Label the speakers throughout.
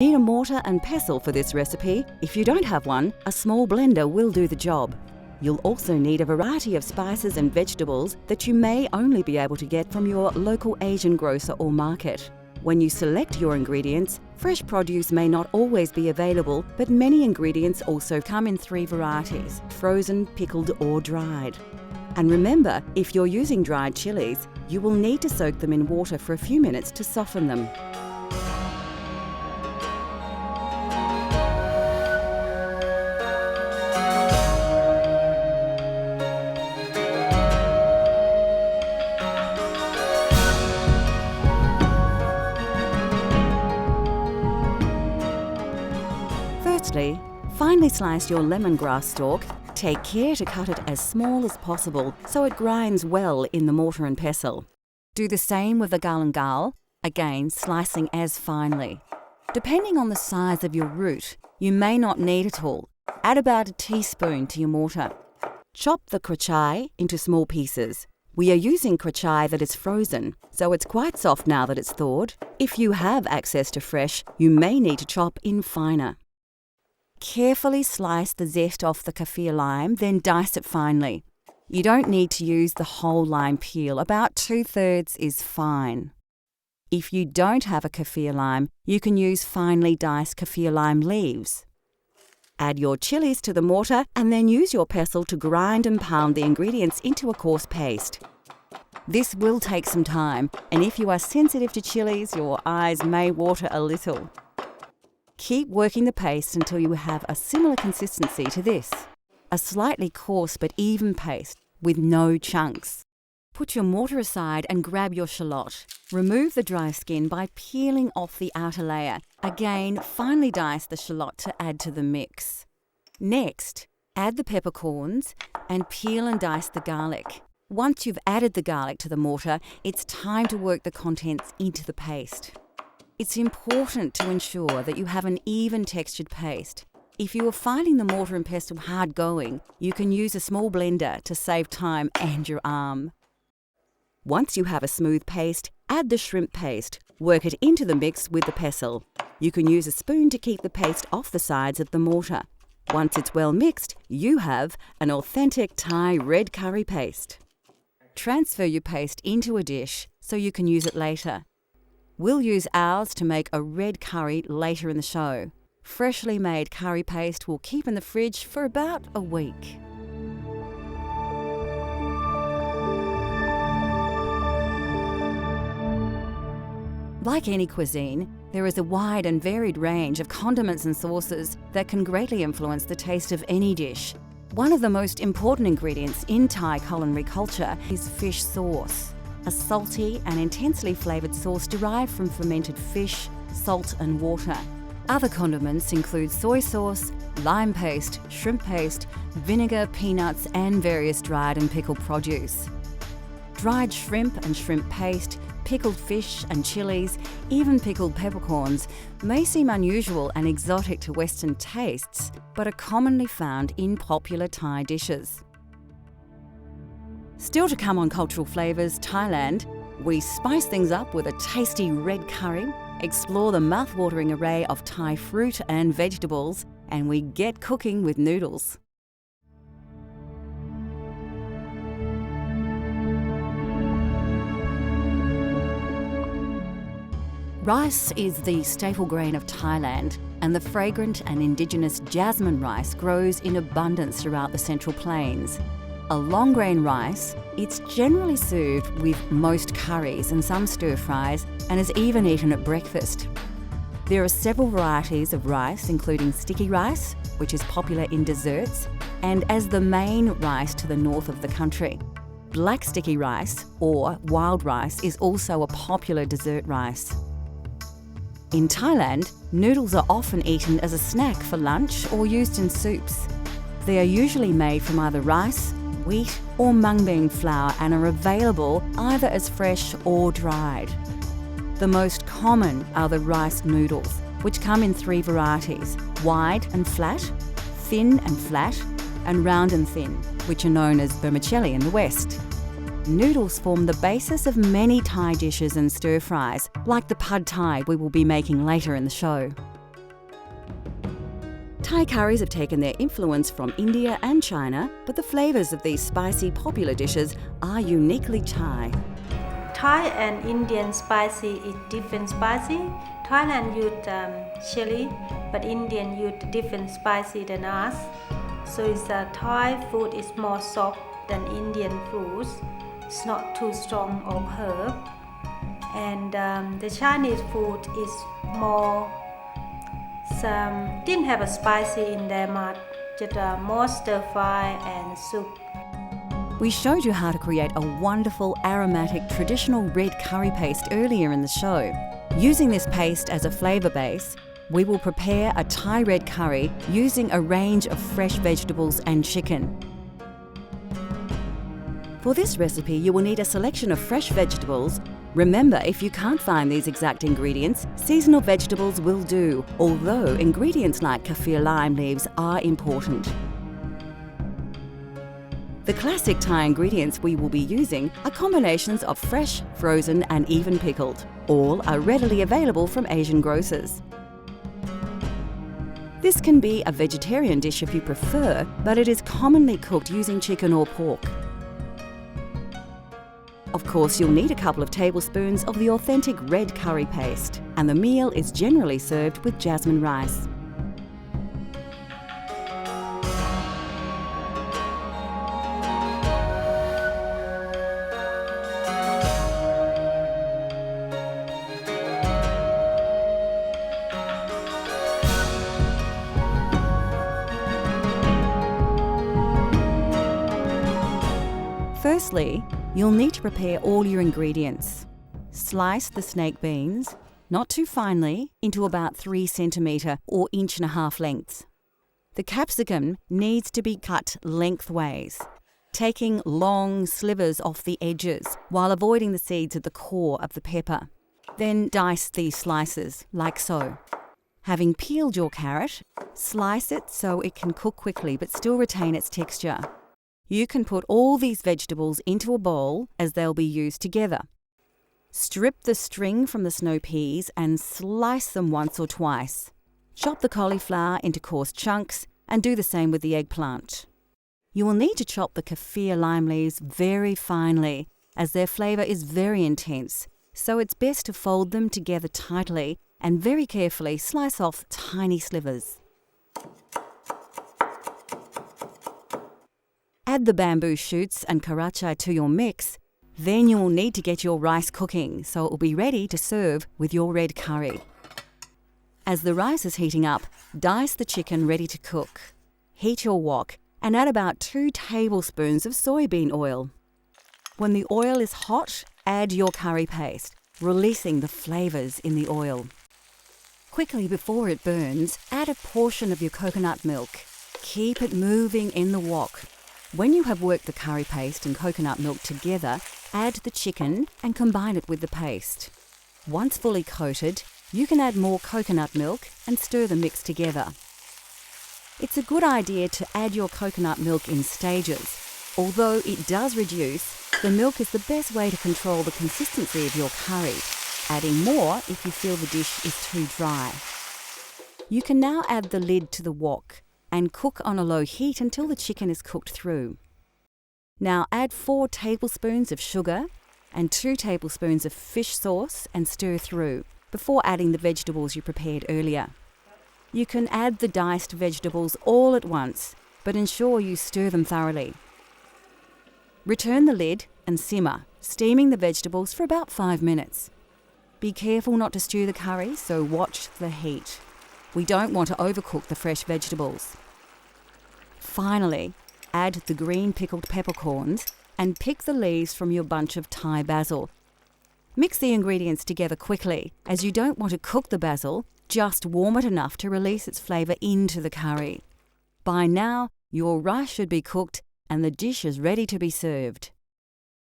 Speaker 1: Need a mortar and pestle for this recipe? If you don't have one, a small blender will do the job. You'll also need a variety of spices and vegetables that you may only be able to get from your local Asian grocer or market. When you select your ingredients, fresh produce may not always be available, but many ingredients also come in 3 varieties: frozen, pickled or dried. And remember, if you're using dried chilies, you will need to soak them in water for a few minutes to soften them. Firstly, finely slice your lemongrass stalk. Take care to cut it as small as possible so it grinds well in the mortar and pestle. Do the same with the galangal, again slicing as finely. Depending on the size of your root, you may not need it all. Add about a teaspoon to your mortar. Chop the krachai into small pieces. We are using krachai that is frozen, so it's quite soft now that it's thawed. If you have access to fresh, you may need to chop in finer. Carefully slice the zest off the kaffir lime, then dice it finely. You don't need to use the whole lime peel, about 2/3 is fine. If you don't have a kaffir lime, you can use finely diced kaffir lime leaves. Add your chilies to the mortar and then use your pestle to grind and pound the ingredients into a coarse paste. This will take some time, and if you are sensitive to chilies, your eyes may water a little. Keep working the paste until you have a similar consistency to this, a slightly coarse but even paste with no chunks. Put your mortar aside and grab your shallot. Remove the dry skin by peeling off the outer layer. Again, finely dice the shallot to add to the mix. Next, add the peppercorns and peel and dice the garlic. Once you've added the garlic to the mortar, it's time to work the contents into the paste. It's important to ensure that you have an even textured paste. If you are finding the mortar and pestle hard going, you can use a small blender to save time and your arm. Once you have a smooth paste, add the shrimp paste. Work it into the mix with the pestle. You can use a spoon to keep the paste off the sides of the mortar. Once it's well mixed, you have an authentic Thai red curry paste. Transfer your paste into a dish so you can use it later. We'll use ours to make a red curry later in the show. Freshly made curry paste will keep in the fridge for about a week. Like any cuisine, there is a wide and varied range of condiments and sauces that can greatly influence the taste of any dish. One of the most important ingredients in Thai culinary culture is fish sauce, a salty and intensely flavoured sauce derived from fermented fish, salt and water. Other condiments include soy sauce, lime paste, shrimp paste, vinegar, peanuts and various dried and pickled produce. Dried shrimp and shrimp paste, pickled fish and chilies, even pickled peppercorns may seem unusual and exotic to Western tastes, but are commonly found in popular Thai dishes. Still to come on Cultural Flavours Thailand, we spice things up with a tasty red curry, explore the mouth-watering array of Thai fruit and vegetables, and we get cooking with noodles. Rice is the staple grain of Thailand, and the fragrant and indigenous jasmine rice grows in abundance throughout the Central Plains. A long grain rice, it's generally served with most curries and some stir-fries and is even eaten at breakfast. There are several varieties of rice, including sticky rice, which is popular in desserts, and as the main rice to the north of the country. Black sticky rice, or wild rice, is also a popular dessert rice. In Thailand, noodles are often eaten as a snack for lunch or used in soups. They are usually made from either rice, wheat or mung bean flour and are available either as fresh or dried. The most common are the rice noodles, which come in 3 varieties: wide and flat, thin and flat, and round and thin, which are known as vermicelli in the West. Noodles form the basis of many Thai dishes and stir-fries, like the pad Thai we will be making later in the show. Thai curries have taken their influence from India and China, but the flavours of these spicy popular dishes are uniquely Thai.
Speaker 2: Thai and Indian spicy is different spicy. Thailand use chili, but Indian use different spicy than us. So Thai food is more soft than Indian foods. It's not too strong of herb. And the Chinese food is more didn't have a spicy in there much, just more stir fry and soup.
Speaker 1: We showed you how to create a wonderful aromatic traditional red curry paste earlier in the show. Using this paste as a flavour base, we will prepare a Thai red curry using a range of fresh vegetables and chicken. For this recipe, you will need a selection of fresh vegetables. Remember, if you can't find these exact ingredients, seasonal vegetables will do, although ingredients like kaffir lime leaves are important. The classic Thai ingredients we will be using are combinations of fresh, frozen and even pickled. All are readily available from Asian grocers. This can be a vegetarian dish if you prefer, but it is commonly cooked using chicken or pork. Of course, you'll need a couple of tablespoons of the authentic red curry paste, and the meal is generally served with jasmine rice. Firstly, you'll need to prepare all your ingredients. Slice the snake beans, not too finely, into about 3 centimetre or 1.5 inch lengths. The capsicum needs to be cut lengthways, taking long slivers off the edges while avoiding the seeds at the core of the pepper. Then dice these slices, like so. Having peeled your carrot, slice it so it can cook quickly but still retain its texture. You can put all these vegetables into a bowl as they'll be used together. Strip the string from the snow peas and slice them once or twice. Chop the cauliflower into coarse chunks and do the same with the eggplant. You will need to chop the kaffir lime leaves very finely as their flavour is very intense, so it's best to fold them together tightly and very carefully slice off tiny slivers. Add the bamboo shoots and karachai to your mix. Then you will need to get your rice cooking so it will be ready to serve with your red curry. As the rice is heating up, dice the chicken ready to cook. Heat your wok and add about 2 tablespoons of soybean oil. When the oil is hot, add your curry paste, releasing the flavours in the oil. Quickly before it burns, add a portion of your coconut milk. Keep it moving in the wok. When you have worked the curry paste and coconut milk together, add the chicken and combine it with the paste. Once fully coated, you can add more coconut milk and stir the mix together. It's a good idea to add your coconut milk in stages. Although it does reduce, the milk is the best way to control the consistency of your curry, adding more if you feel the dish is too dry. You can now add the lid to the wok and cook on a low heat until the chicken is cooked through. Now add 4 tablespoons of sugar and 2 tablespoons of fish sauce and stir through before adding the vegetables you prepared earlier. You can add the diced vegetables all at once, but ensure you stir them thoroughly. Return the lid and simmer, steaming the vegetables for about 5 minutes. Be careful not to stew the curry, so watch the heat. We don't want to overcook the fresh vegetables. Finally, add the green pickled peppercorns and pick the leaves from your bunch of Thai basil. Mix the ingredients together quickly, as you don't want to cook the basil, just warm it enough to release its flavour into the curry. By now, your rice should be cooked and the dish is ready to be served.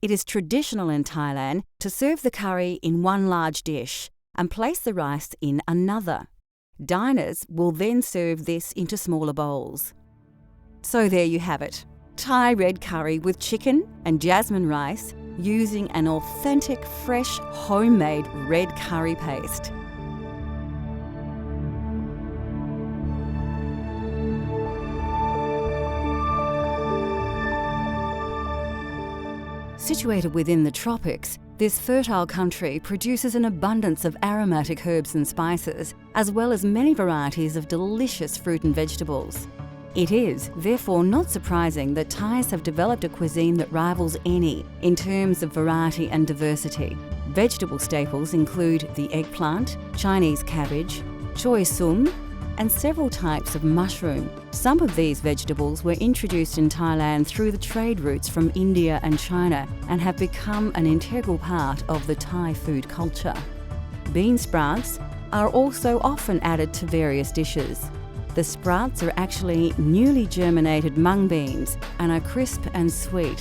Speaker 1: It is traditional in Thailand to serve the curry in one large dish and place the rice in another. Diners will then serve this into smaller bowls. So there you have it, Thai red curry with chicken and jasmine rice using an authentic, fresh, homemade red curry paste. Situated within the tropics, this fertile country produces an abundance of aromatic herbs and spices, as well as many varieties of delicious fruit and vegetables. It is, therefore, not surprising that Thais have developed a cuisine that rivals any in terms of variety and diversity. Vegetable staples include the eggplant, Chinese cabbage, choy sum, and several types of mushroom. Some of these vegetables were introduced in Thailand through the trade routes from India and China and have become an integral part of the Thai food culture. Bean sprouts are also often added to various dishes. The sprouts are actually newly germinated mung beans and are crisp and sweet.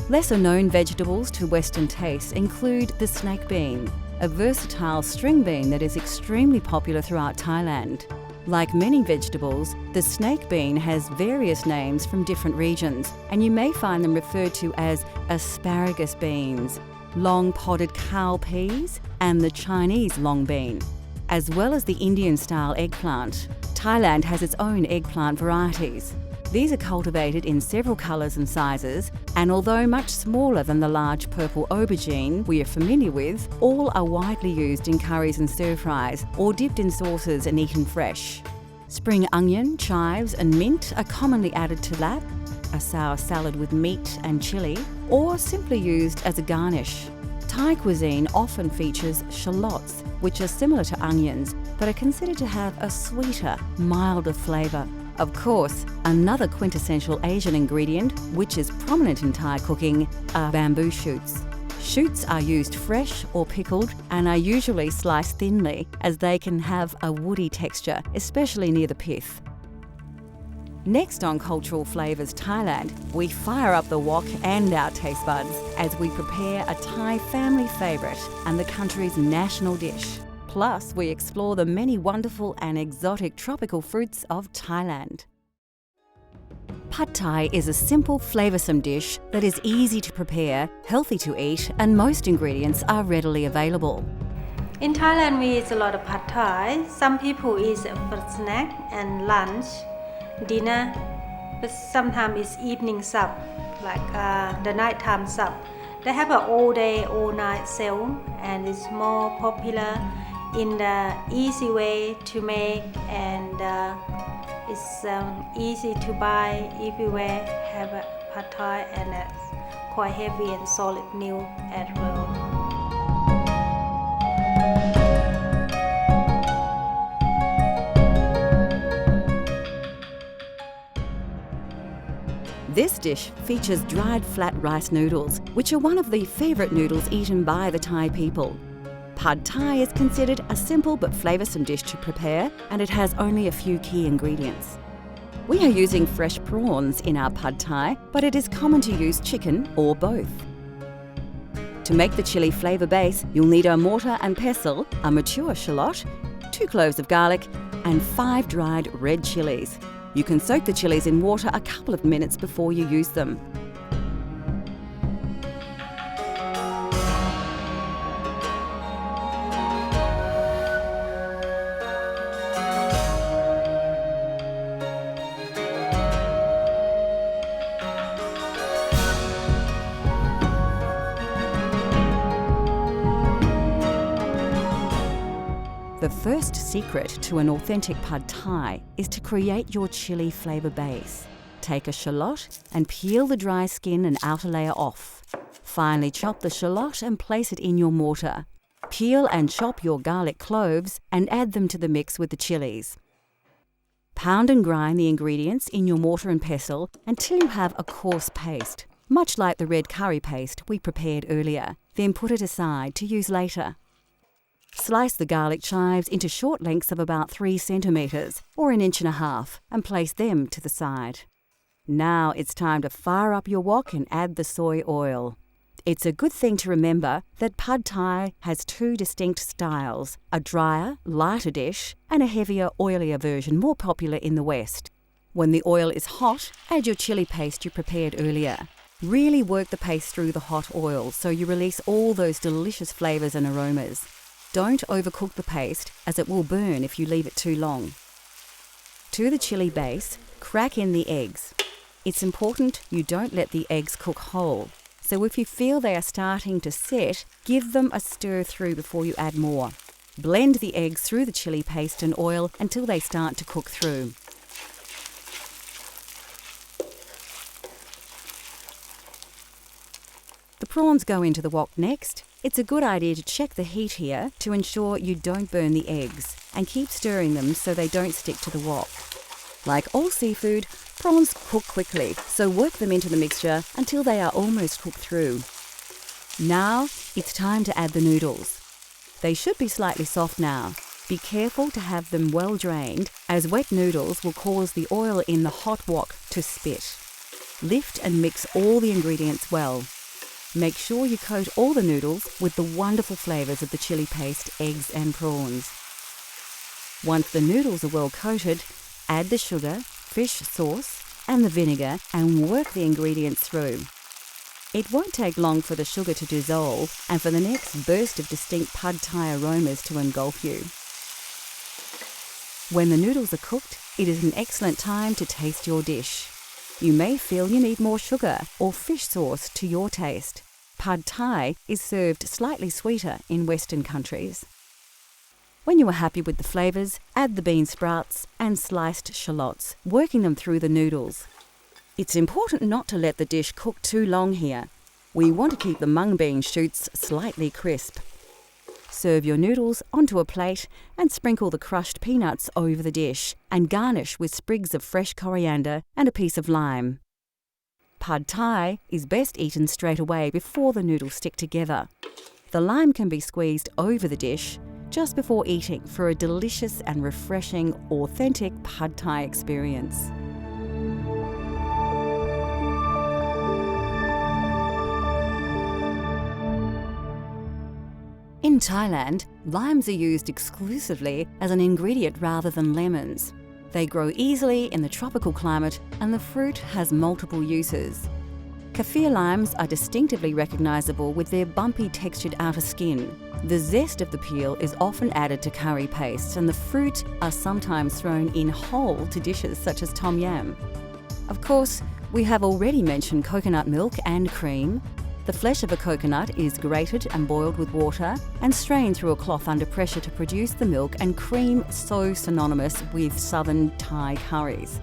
Speaker 1: Lesser known vegetables to Western tastes include the snake bean, a versatile string bean that is extremely popular throughout Thailand. Like many vegetables, the snake bean has various names from different regions, and you may find them referred to as asparagus beans, long podded cowpeas, and the Chinese long bean, as well as the Indian-style eggplant. Thailand has its own eggplant varieties. These are cultivated in several colours and sizes, and although much smaller than the large purple aubergine we are familiar with, all are widely used in curries and stir-fries or dipped in sauces and eaten fresh. Spring onion, chives and mint are commonly added to lap, a sour salad with meat and chilli, or simply used as a garnish. Thai cuisine often features shallots, which are similar to onions but are considered to have a sweeter, milder flavour. Of course, another quintessential Asian ingredient, which is prominent in Thai cooking, are bamboo shoots. Shoots are used fresh or pickled and are usually sliced thinly, as they can have a woody texture, especially near the pith. Next on Cultural Flavours Thailand, we fire up the wok and our taste buds as we prepare a Thai family favourite and the country's national dish. Plus, we explore the many wonderful and exotic tropical fruits of Thailand. Pad Thai is a simple, flavoursome dish that is easy to prepare, healthy to eat, and most ingredients are readily available.
Speaker 2: In Thailand, we eat a lot of pad thai. Some people eat it for snack and lunch, dinner, but sometimes it's evening sup, like the nighttime sup. They have an all day, all night sale, and it's more popular in the easy way to make, and it's easy to buy everywhere. Have a pad thai, and it's quite heavy and solid meal as well.
Speaker 1: This dish features dried flat rice noodles, which are one of the favourite noodles eaten by the Thai people. Pad Thai is considered a simple but flavoursome dish to prepare, and it has only a few key ingredients. We are using fresh prawns in our Pad Thai, but it is common to use chicken or both. To make the chilli flavour base, you'll need a mortar and pestle, a mature shallot, 2 cloves of garlic, and 5 dried red chillies. You can soak the chillies in water a couple of minutes before you use them. The first secret to an authentic Pad Thai is to create your chilli flavour base. Take a shallot and peel the dry skin and outer layer off. Finely chop the shallot and place it in your mortar. Peel and chop your garlic cloves and add them to the mix with the chillies. Pound and grind the ingredients in your mortar and pestle until you have a coarse paste, much like the red curry paste we prepared earlier. Then put it aside to use later. Slice the garlic chives into short lengths of about 3 centimetres or 1.5 inches and place them to the side. Now it's time to fire up your wok and add the soy oil. It's a good thing to remember that Pad Thai has 2 distinct styles, a drier, lighter dish and a heavier, oilier version more popular in the West. When the oil is hot, add your chilli paste you prepared earlier. Really work the paste through the hot oil so you release all those delicious flavours and aromas. Don't overcook the paste, as it will burn if you leave it too long. To the chilli base, crack in the eggs. It's important you don't let the eggs cook whole. so if you feel they are starting to set, give them a stir through before you add more. Blend the eggs through the chili paste and oil until they start to cook through. The prawns go into the wok next. It's a good idea to check the heat here to ensure you don't burn the eggs, and keep stirring them so they don't stick to the wok. Like all seafood, prawns cook quickly, so work them into the mixture until they are almost cooked through. Now it's time to add the noodles. They should be slightly soft now. Be careful to have them well drained, as wet noodles will cause the oil in the hot wok to spit. Lift and mix all the ingredients well. Make sure you coat all the noodles with the wonderful flavours of the chili paste, eggs and prawns. Once the noodles are well coated, add the sugar, fish sauce and the vinegar and work the ingredients through. It won't take long for the sugar to dissolve and for the next burst of distinct pad thai aromas to engulf you. When the noodles are cooked, it is an excellent time to taste your dish. You may feel you need more sugar or fish sauce to your taste. Pad thai is served slightly sweeter in Western countries. When you are happy with the flavours, add the bean sprouts and sliced shallots, working them through the noodles. It's important not to let the dish cook too long here. We want to keep the mung bean shoots slightly crisp. Serve your noodles onto a plate and sprinkle the crushed peanuts over the dish and garnish with sprigs of fresh coriander and a piece of lime. Pad thai is best eaten straight away before the noodles stick together. The lime can be squeezed over the dish just before eating for a delicious and refreshing, authentic Pad Thai experience. In Thailand, limes are used exclusively as an ingredient rather than lemons. They grow easily in the tropical climate and the fruit has multiple uses. Kaffir limes are distinctively recognisable with their bumpy textured outer skin. The zest of the peel is often added to curry pastes and the fruit are sometimes thrown in whole to dishes such as tom yam. Of course, we have already mentioned coconut milk and cream. The flesh of a coconut is grated and boiled with water and strained through a cloth under pressure to produce the milk and cream so synonymous with southern Thai curries.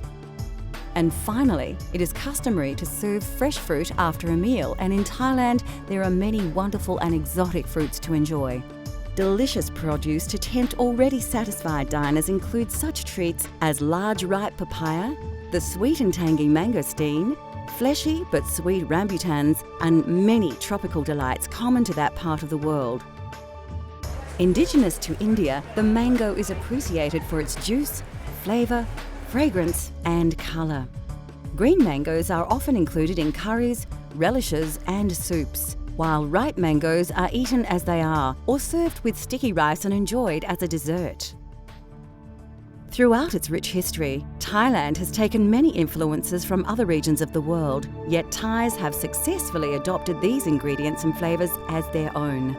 Speaker 1: And finally, it is customary to serve fresh fruit after a meal, and in Thailand there are many wonderful and exotic fruits to enjoy. Delicious produce to tempt already satisfied diners include such treats as large ripe papaya, the sweet and tangy mangosteen, fleshy but sweet rambutans, and many tropical delights common to that part of the world. Indigenous to India, the mango is appreciated for its juice, flavour, fragrance and colour. Green mangoes are often included in curries, relishes and soups, while ripe mangoes are eaten as they are or served with sticky rice and enjoyed as a dessert. Throughout its rich history, Thailand has taken many influences from other regions of the world, yet Thais have successfully adopted these ingredients and flavours as their own.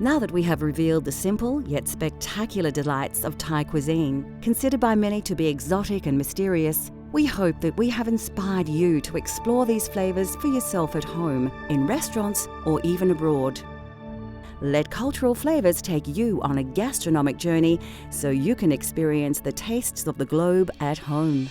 Speaker 1: Now that we have revealed the simple yet spectacular delights of Thai cuisine, considered by many to be exotic and mysterious, we hope that we have inspired you to explore these flavours for yourself at home, in restaurants or even abroad. Let cultural flavours take you on a gastronomic journey so you can experience the tastes of the globe at home.